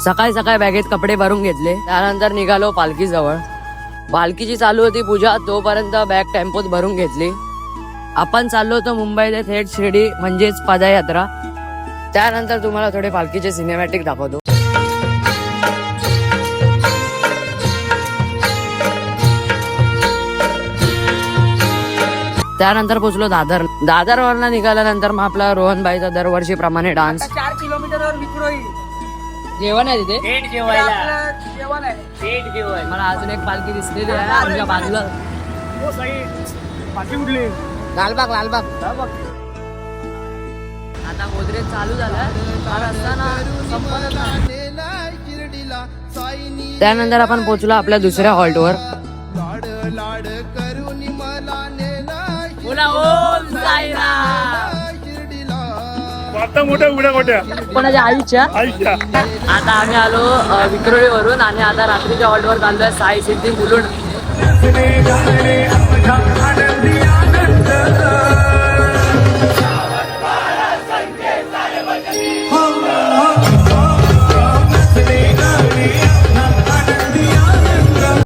सकाळी सकाळी बॅगेत कपडे भरून घेतले, त्यानंतर निघालो पालखी जवळ. पालखीची चालू होती पूजा, तोपर्यंत बॅग टेम्पोत भरून घेतली. आपण चाललो होतो मुंबई ते थेट शिर्डी म्हणजेच पदयात्रा. त्यानंतर तुम्हाला थोडे पालखीचे सिनेमॅटिक दाखवतो. त्यानंतर पोहोचलो दादरवरनं निघाल्यानंतर मग आपला रोहनबाईचा दरवर्षीप्रमाणे डान्स. 4 किलोमीटरवर विक्रोळी जेवण आहे तिथे. जेवण आहे. मला अजून एक पालखी दिसलेली आहे आमच्या बाजूला. लालबाग आता गोदरेज चालू झालं. त्यानंतर आपण पोहोचलो आपल्या दुसऱ्या हॉल्टवर. कोणाच्या आईच्या. आता आम्ही आलो विक्रोळीवरून आणि आता रात्रीच्या हॉल्टवर चाललोय साई सिद्धी मुलुंड.